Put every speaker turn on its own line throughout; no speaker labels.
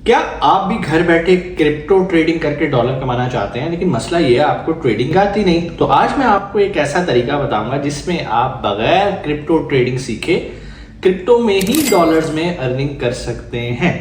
क्या आप भी घर बैठे क्रिप्टो ट्रेडिंग करके डॉलर कमाना चाहते हैं, लेकिन मसला ये है आपको ट्रेडिंग आती नहीं। तो आज मैं आपको एक ऐसा तरीका बताऊंगा जिसमें आप बगैर क्रिप्टो ट्रेडिंग सीखे क्रिप्टो में ही डॉलर्स में अर्निंग कर सकते हैं।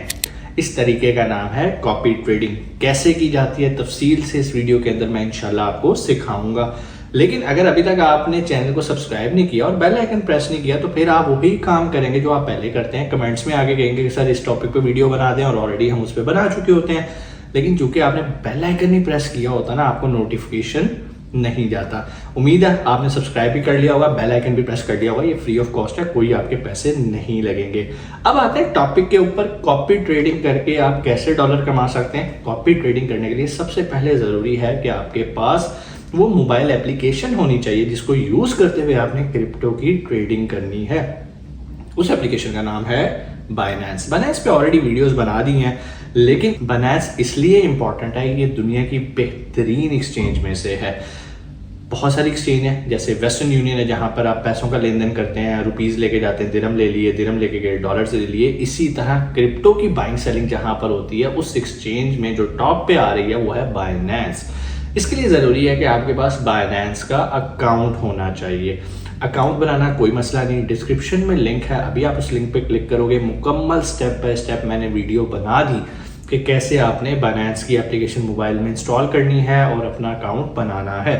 इस तरीके का नाम है कॉपी ट्रेडिंग। कैसे की जाती है तफसील से इस वीडियो के अंदर मैं इंशाल्लाह आपको सिखाऊंगा। लेकिन अगर अभी तक आपने चैनल को सब्सक्राइब नहीं किया और बेल आइकन प्रेस नहीं किया तो फिर आप वही काम करेंगे जो आप पहले करते हैं। कमेंट्स में आगे कहेंगे कि सर इस टॉपिक पे वीडियो बना दें, और ऑलरेडी हम उस पर बना चुके होते हैं। लेकिन चूंकि आपने बेल आइकन नहीं प्रेस किया होता ना, आपको नोटिफिकेशन नहीं जाता। उम्मीद है आपने सब्सक्राइब भी कर लिया होगा, बेल आइकन भी प्रेस कर लिया होगा। ये फ्री ऑफ कॉस्ट है, कोई आपके पैसे नहीं लगेंगे। अब आते हैं टॉपिक के ऊपर, कॉपी ट्रेडिंग करके आप कैसे डॉलर कमा सकते हैं। कॉपी ट्रेडिंग करने के लिए सबसे पहले जरूरी है कि आपके पास वो मोबाइल एप्लीकेशन होनी चाहिए जिसको यूज करते हुए आपने क्रिप्टो की ट्रेडिंग करनी है। उस एप्लीकेशन का नाम है बाइनेंस। बाइनेंस पे ऑलरेडी वीडियोस बना दी हैं, लेकिन बाइनेंस इसलिए इंपॉर्टेंट है कि ये दुनिया की बेहतरीन एक्सचेंज में से है। बहुत सारी एक्सचेंज है, जैसे वेस्टर्न यूनियन है जहां पर आप पैसों का लेन देन करते हैं, रुपीज लेके जाते हैं, दिरहम ले लिए, दिरहम लेके गए, डॉलर से ले लिए। इसी तरह क्रिप्टो की बाइंग सेलिंग जहां पर होती है, उस एक्सचेंज में जो टॉप पे आ रही है वो है बाइनेंस। इसके लिए ज़रूरी है कि आपके पास बाइनेंस का अकाउंट होना चाहिए। अकाउंट बनाना कोई मसला नहीं, डिस्क्रिप्शन में लिंक है, अभी आप उस लिंक पे क्लिक करोगे, मुकम्मल स्टेप बाय स्टेप मैंने वीडियो बना दी कि कैसे आपने बाइनेंस की एप्लीकेशन मोबाइल में इंस्टॉल करनी है और अपना अकाउंट बनाना है।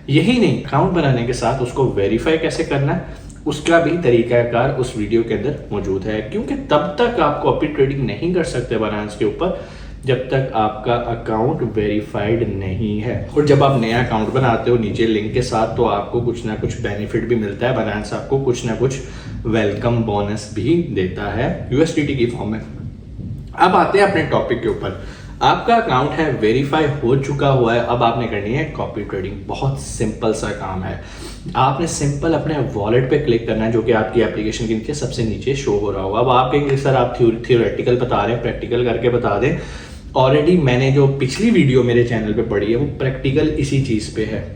यही नहीं, अकाउंट बनाने के साथ उसको वेरीफाई कैसे करना है उसका भी तरीकाकार उस वीडियो के अंदर मौजूद है। क्योंकि तब तक आप कॉपी ट्रेडिंग नहीं कर सकते बाइनेंस के ऊपर जब तक आपका अकाउंट वेरीफाइड नहीं है। और जब आप नया अकाउंट बनाते हो नीचे लिंक के साथ, तो आपको कुछ ना कुछ बेनिफिट भी मिलता है। बाइनेंस आपको कुछ ना कुछ वेलकम बोनस भी देता है यूएसडीटी की फॉर्म में। अब आते हैं अपने टॉपिक के ऊपर। आपका अकाउंट है, वेरीफाई हो चुका हुआ है, अब आपने करनी है कॉपी ट्रेडिंग। बहुत सिंपल सा काम है। आपने सिंपल अपने वॉलेट पे क्लिक करना है, जो कि आपकी एप्लीकेशन के नीचे सबसे नीचे शो हो रहा होगा। अब आप कहेंगे सर आप थियोरेटिकल बता रहे हैं, प्रैक्टिकल करके बता दें। ऑलरेडी मैंने जो पिछली वीडियो मेरे चैनल पे पढ़ी है वो प्रैक्टिकल इसी चीज़ पे है।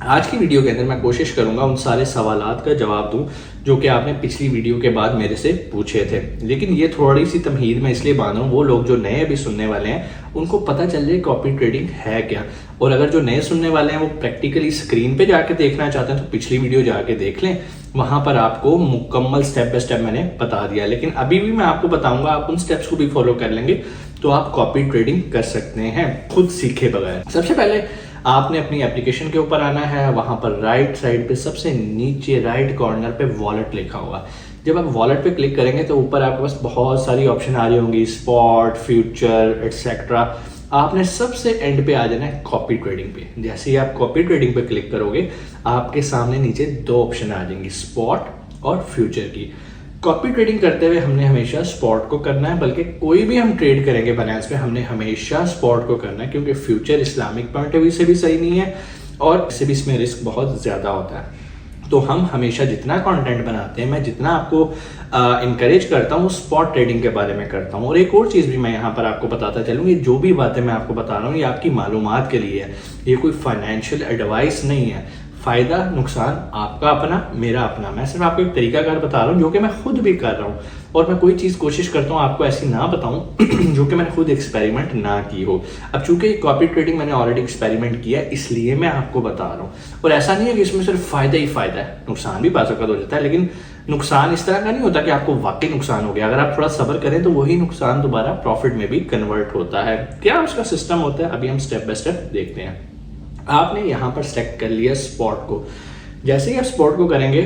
आज की वीडियो के अंदर मैं कोशिश करूंगा उन सारे सवालात का जवाब दूं जो कि आपने पिछली वीडियो के बाद मेरे से पूछे थे। लेकिन ये थोड़ी सी तमहीद मैं इसलिए बांध रहा हूँ, वो लोग जो नए अभी सुनने वाले हैं उनको पता चल जाए कॉपी ट्रेडिंग है क्या। और अगर जो नए सुनने वाले हैं वो प्रैक्टिकली स्क्रीन पे जाके देखना चाहते हैं तो पिछली वीडियो जाके देख लें, वहां पर आपको मुकम्मल स्टेप बाय स्टेप मैंने बता दिया। लेकिन अभी भी मैं आपको बताऊंगा, आप उन स्टेप्स को भी फॉलो कर लेंगे तो आप कॉपी ट्रेडिंग कर सकते हैं खुद सीखे बगैर। सबसे पहले आपने अपनी एप्लीकेशन के ऊपर आना है, वहां पर राइट साइड पे सबसे नीचे राइट कॉर्नर पे वॉलेट लिखा होगा। जब आप वॉलेट पे क्लिक करेंगे तो ऊपर आपके पास बहुत सारी ऑप्शन आ रही होंगी, स्पॉट, फ्यूचर एटसेट्रा। आपने सबसे एंड पे आ जाना है कॉपी ट्रेडिंग पे। जैसे ही आप कॉपी ट्रेडिंग पे क्लिक करोगे आपके सामने नीचे दो ऑप्शन आ जाएंगी, स्पॉट और फ्यूचर की। कॉपी ट्रेडिंग करते हुए हमने हमेशा स्पॉट को करना है, बल्कि कोई भी हम ट्रेड करेंगे बाइनेंस पे हमने हमेशा स्पॉट को करना है, क्योंकि future Islamic point of view से भी सही नहीं है और इससे भी इसमें रिस्क बहुत ज़्यादा होता है। तो हम हमेशा जितना कंटेंट बनाते हैं, मैं जितना आपको इनकरेज करता हूँ स्पॉट ट्रेडिंग के बारे में करता हूँ। और एक और चीज़ भी मैं यहाँ पर आपको बताता चलूँगी, जो भी बातें मैं आपको बता रहा हूँ ये आपकी मालूमात के लिए है, ये कोई फाइनेंशियल एडवाइस नहीं है। फायदा नुकसान आपका अपना, मेरा अपना। मैं सिर्फ आपको एक तरीकाकार बता रहा हूँ जो कि मैं खुद भी कर रहा हूँ, और मैं कोई चीज़ कोशिश करता हूँ आपको ऐसी ना बताऊँ जो कि मैंने खुद एक्सपेरिमेंट ना की हो। अब चूंकि कॉपी ट्रेडिंग मैंने ऑलरेडी एक्सपेरिमेंट किया है इसलिए मैं आपको बता रहा हूँ। और ऐसा नहीं है कि इसमें सिर्फ फायदा ही फायदा है, नुकसान भी बाज़ औक़ात हो जाता है। लेकिन नुकसान इस तरह का नहीं होता कि आपको वाकई नुकसान हो गया। अगर आप थोड़ा सब्र करें तो वही नुकसान दोबारा प्रॉफिट में भी कन्वर्ट होता है। क्या उसका सिस्टम होता है, अभी हम स्टेप बाय स्टेप देखते हैं। आपने यहाँ पर सेलेक्ट कर लिया स्पॉट को। जैसे ही आप स्पॉट को करेंगे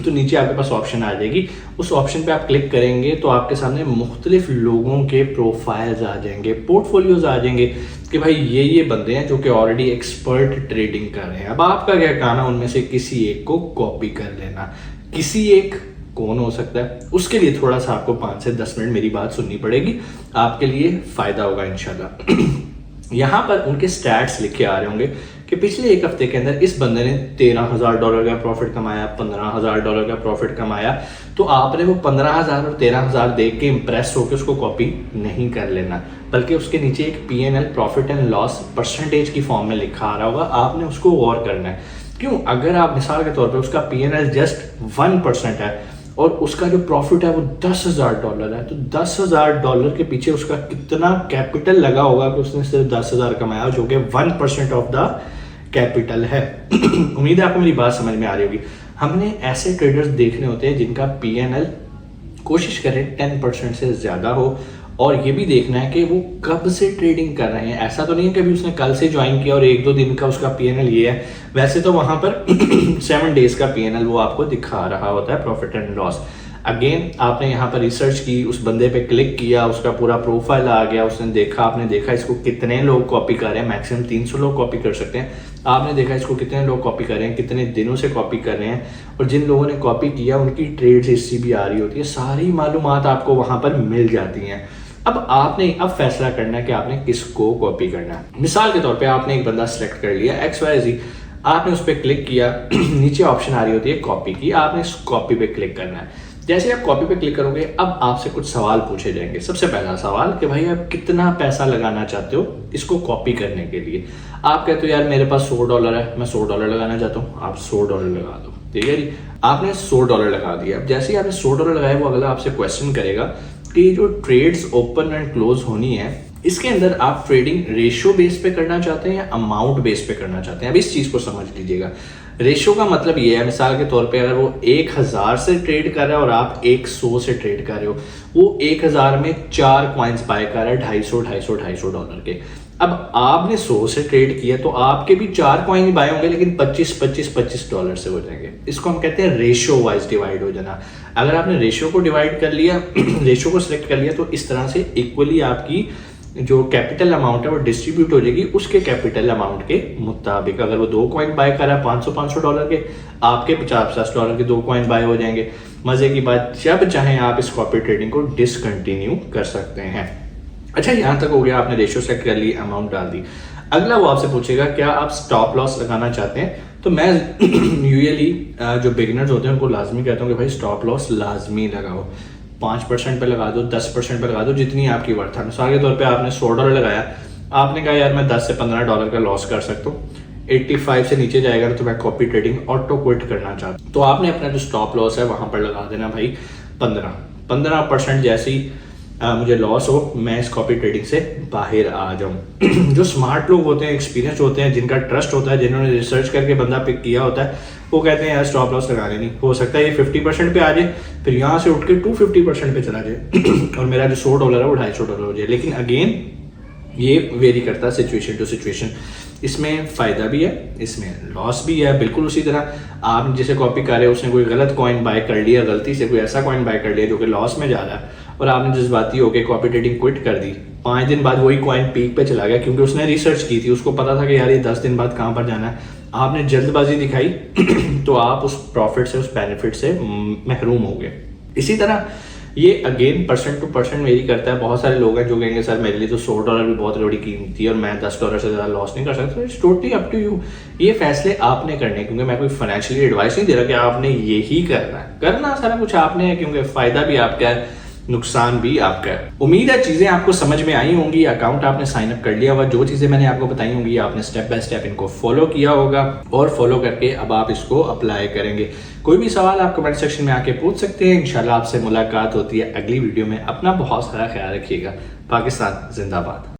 तो नीचे आपके पास ऑप्शन आ जाएगी, उस ऑप्शन पे आप क्लिक करेंगे तो आपके सामने मुख्तलिफ लोगों के प्रोफाइल्स आ जाएंगे, पोर्टफोलियोज आ जाएंगे कि भाई ये बंदे हैं जो कि ऑलरेडी एक्सपर्ट ट्रेडिंग कर रहे हैं। अब आपका क्या काम है, उनमें से किसी एक को कॉपी कर लेना। किसी एक कौन हो सकता है, उसके लिए थोड़ा सा आपको 5 से 10 मिनट मेरी बात सुननी पड़ेगी, आपके लिए फ़ायदा होगा इंशाल्लाह। यहाँ पर उनके स्टैट्स लिखे आ रहे होंगे कि पिछले एक हफ्ते के अंदर इस बंदे ने $13,000 का प्रॉफिट कमाया, $15,000 का प्रॉफिट कमाया। तो आपने वो 15,000 और 13,000 देख के इंप्रेस होकर उसको कॉपी नहीं कर लेना, बल्कि उसके नीचे एक P&L profit and loss percentage की फॉर्म में लिखा आ रहा होगा, आपने उसको गौर करना है। क्यों? अगर आप मिसाल के तौर पर उसका P&L जस्ट 1% है और उसका जो प्रॉफिट है वो $10,000 है, तो $10,000 के पीछे उसका कितना कैपिटल लगा होगा कि उसने सिर्फ 10,000 कमाया, जो कि 1% ऑफ द कैपिटल है। उम्मीद है आपको मेरी बात समझ में आ रही होगी। हमने ऐसे ट्रेडर्स देखने होते हैं जिनका PNL कोशिश करें 10% से ज़्यादा हो, और ये भी देखना है कि वो कब से ट्रेडिंग कर रहे हैं। ऐसा तो नहीं है कि अभी उसने कल से ज्वाइन किया और 1-2 दिन का उसका PNL ये है। वैसे तो वहाँ पर 7 डेज का PNL वो आपको दिखा रहा होता है, प्रॉफिट एंड लॉस। अगेन आपने यहाँ पर रिसर्च की, उस बंदे पे क्लिक किया, उसका पूरा प्रोफाइल आ गया, उसने देखा, आपने देखा इसको कितने लोग कॉपी कर रहे हैं, मैक्सिमम 300 लोग कॉपी कर सकते हैं। आपने देखा इसको कितने लोग कॉपी कर रहे हैं, कितने दिनों से कॉपी कर रहे हैं, और जिन लोगों ने कॉपी किया उनकी ट्रेड हिस्ट्री भी आ रही होती है। सारी मालूमात आपको वहाँ पर मिल जाती हैं। अब आपने फैसला करना है कि आपने किसको कॉपी करना है। मिसाल के तौर पे आपने एक बंदा सेलेक्ट कर लिया XYZ, आपने उस पर क्लिक किया, नीचे ऑप्शन आ रही होती है कॉपी की, आपने इस कॉपी पे क्लिक करना है। जैसे आप कॉपी पे क्लिक करोगे, अब आपसे कुछ सवाल पूछे जाएंगे। सबसे पहला सवाल कि भाई आप कितना पैसा लगाना चाहते हो इसको कॉपी करने के लिए। आप कहते हो यार मेरे पास $100 है, मैं $100 लगाना चाहता हूँ, आप $100 लगा दो, ठीक है जी। आपने $100 लगा दिया। अब जैसे ही आपने $100 लगाया, वो अगला आपसे क्वेश्चन करेगा कि जो ट्रेड्स ओपन एंड क्लोज होनी है, इसके अंदर आप ट्रेडिंग रेशियो बेस पे करना चाहते हैं या अमाउंट बेस पे करना चाहते हैं। अब इस चीज को समझ लीजिएगा। रेशियो का मतलब ये है, मिसाल के तौर पे अगर वो 1000 से ट्रेड कर रहा है और आप 100 से ट्रेड कर रहे हो, वो 1000 में 4 कॉइन्स बाय कर रहा है $250 के। अब आपने 100 से ट्रेड किया तो आपके भी 4 कॉइन बाय होंगे, लेकिन $25 से हो जाएंगे। इसको हम कहते हैं रेशियो वाइज डिवाइड हो जाना। अगर आपने रेशियो को डिवाइड कर लिया, रेशियो को सिलेक्ट कर लिया, तो इस तरह से इक्वली आपकी जो कैपिटल अमाउंट है वो डिस्ट्रीब्यूट हो जाएगी उसके कैपिटल अमाउंट के मुताबिक। अगर वो 2 कॉइन बाय कर रहा है $500 के, आपके $50 के 2 कॉइन बाय हो जाएंगे। मजे की बात, जब चाहें आप इस कॉपी ट्रेडिंग को डिसकंटिन्यू कर सकते हैं। अच्छा, यहाँ तक हो गया, आपने रेशियो सेट कर ली, अमाउंट डाल दी। अगला वो आपसे पूछेगा क्या आप स्टॉप लॉस लगाना चाहते हैं। तो मैं यूजुअली जो बिगिनर्स होते हैं उनको लाजमी कहता हूँ कि भाई स्टॉप लॉस लाजमी लगाओ। 5% पे लगा दो, 10% पे लगा दो, जितनी आपकी वर्थ है। मिसाल के तौर पे आपने $100 लगाया, आपने कहा यार मैं $10 से $15 का लॉस कर सकता हूँ, 85 से नीचे जाएगा तो मैं कॉपी ट्रेडिंग ऑटो क्विट करना चाहता हूँ। तो आपने अपना जो स्टॉप लॉस है वहां पर लगा देना भाई 15%। जैसे ही मुझे लॉस हो, मैं इस कॉपी ट्रेडिंग से बाहर आ जाऊं। जो स्मार्ट लोग होते हैं, एक्सपीरियंस होते हैं, जिनका ट्रस्ट होता है, जिन्होंने रिसर्च करके बंदा पिक किया होता है, वो कहते हैं यार स्टॉप लॉस लगाने नहीं। हो सकता है ये 50% पे आ जाए, फिर यहाँ से उठ के 250% पे चला जाए और मेरा जो $100 है वो $250 हो जाए। लेकिन अगेन ये वेरी करता है सिचुएशन टू सिचुएशन। इसमें फ़ायदा भी है, इसमें लॉस भी है। बिल्कुल उसी तरह आप जिसे कॉपी कर रहे हो, उसने कोई गलत कॉइन बाय कर लिया, गलती से कोई ऐसा कॉइन बाय कर लिया जो कि लॉस में जा रहा है, और आपने जज्बाती होकर कॉपी ट्रेडिंग क्विट कर दी। 5 दिन बाद वही कॉइन पीक पे चला गया, क्योंकि उसने रिसर्च की थी, उसको पता था कि यार ये 10 दिन बाद कहाँ पर जाना है। आपने जल्दबाजी दिखाई तो आप उस प्रॉफिट से, उस बेनिफिट से महरूम हो गए। इसी तरह ये again percent two percent very करता है। बहुत सारे लोग हैं जो कहेंगे सर मेरे लिए तो $100 भी बहुत बड़ी कीमत थी और मैं $10 से ज़्यादा लॉस नहीं कर सकता। It's totally up to you. ये फैसले आपने करने, क्योंकि मैं कोई फाइनेंशियली एडवाइस नहीं दे रहा कि आपने यही करना है। करना सारा कुछ आपने है, क्योंकि फ़ायदा भी आपका है, नुकसान भी आपका है। उम्मीद है चीजें आपको समझ में आई होंगी। अकाउंट आपने साइन अप कर लिया होगा, जो चीजें मैंने आपको बताई होंगी आपने स्टेप बाय स्टेप इनको फॉलो किया होगा, और फॉलो करके अब आप इसको अप्लाई करेंगे। कोई भी सवाल आप कमेंट सेक्शन में आके पूछ सकते हैं। इंशाल्लाह आपसे मुलाकात होती है अगली वीडियो में। अपना बहुत सारा ख्याल रखिएगा। पाकिस्तान जिंदाबाद।